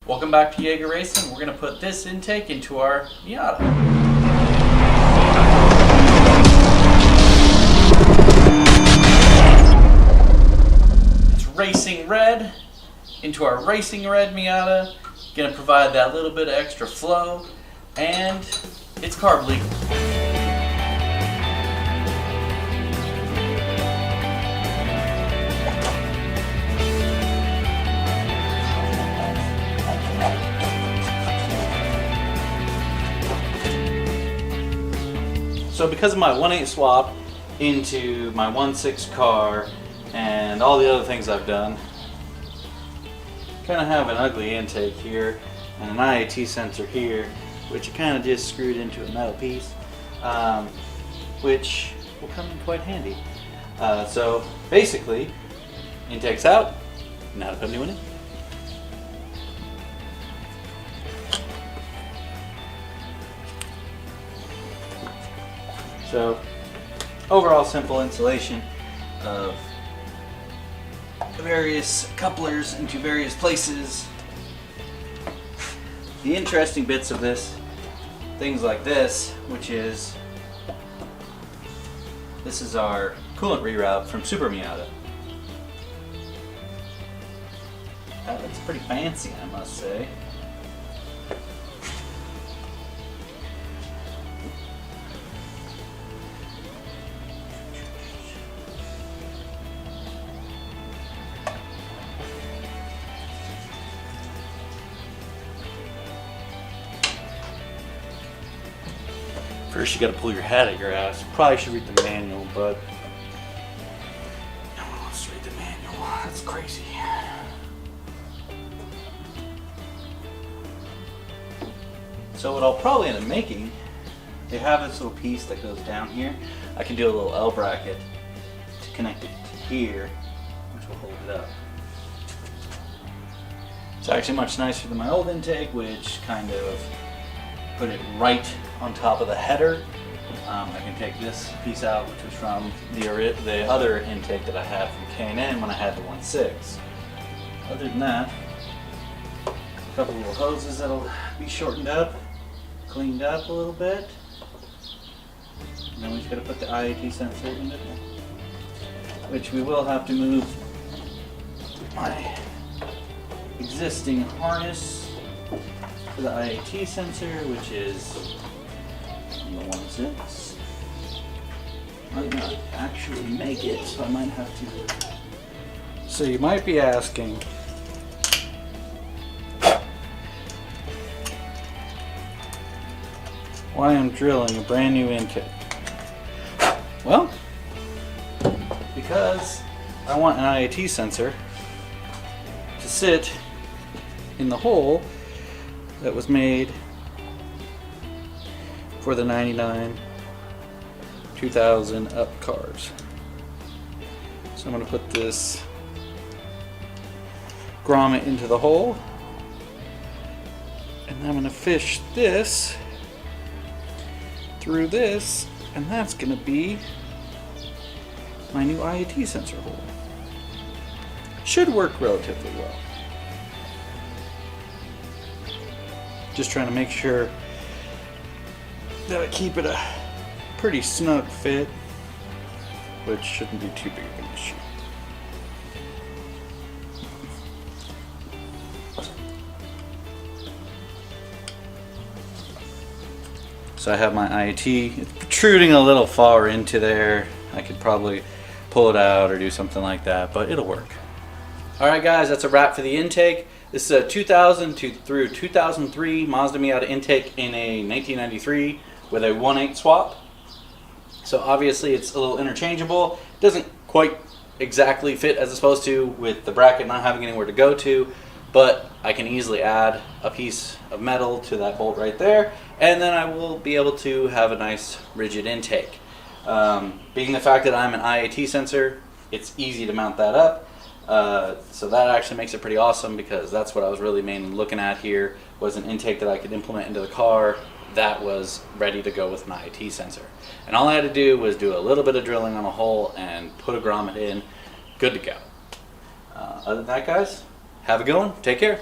Welcome back to Jaeger Racing. We're going to put this intake into our Miata. It's racing red into our racing red Miata. Going to provide that little bit of extra flow, and it's carb legal. So because of my 1.8 swap into my 1.6 car and all the other things I've done, kind of have an ugly intake here and an IAT sensor here, which I kind of just screwed into a metal piece, which will come in quite handy. So basically, intake's out, now to put a new one in. So, overall simple installation of the various couplers into various places. The interesting bits of this, things like this, which is, this is our coolant reroute from Super Miata. That looks pretty fancy, I must say. First you gotta pull your head at your ass. You probably should read the manual, but no one wants to read the manual. That's crazy. So what I'll probably end up making, they have this little piece that goes down here. I can do a little L bracket to connect it to here, which will hold it up. It's actually much nicer than my old intake, which kind of put it right on top of the header. I can take this piece out, which was from the other intake that I had from K&N when I had the 1.6. Other than that, a couple little hoses that'll be shortened up, cleaned up a little bit. And then we just gotta put the IAT sensor in it, which we will have to move my existing harness for the IAT sensor, which is on the 1.6. Might not actually make it, so I might have to. So you might be asking, why I'm drilling a brand new intake. Well, because I want an IAT sensor to sit in the hole that was made for the 99 2000 up cars. So I'm going to put this grommet into the hole, and then I'm going to fish this through this, and that's going to be my new IAT sensor hole. Should work relatively well. Just trying to make sure that I keep it a pretty snug fit, which shouldn't be too big of an issue. So I have my IAT. It's protruding a little far into there. I could probably pull it out or do something like that, but it'll work. Alright guys, that's a wrap for the intake. This is a 2000 through 2003 Mazda Miata intake in a 1993 with a 1.8 swap. So obviously it's a little interchangeable. It doesn't quite exactly fit as it's supposed to with the bracket not having anywhere to go to, but I can easily add a piece of metal to that bolt right there, and then I will be able to have a nice rigid intake. Being the fact that I'm an IAT sensor, it's easy to mount that up. So that actually makes it pretty awesome, because that's what I was really mainly looking at here, was an intake that I could implement into the car that was ready to go with an IAT sensor. And all I had to do was do a little bit of drilling on a hole and put a grommet in, good to go. Other than that guys, have a good one, take care.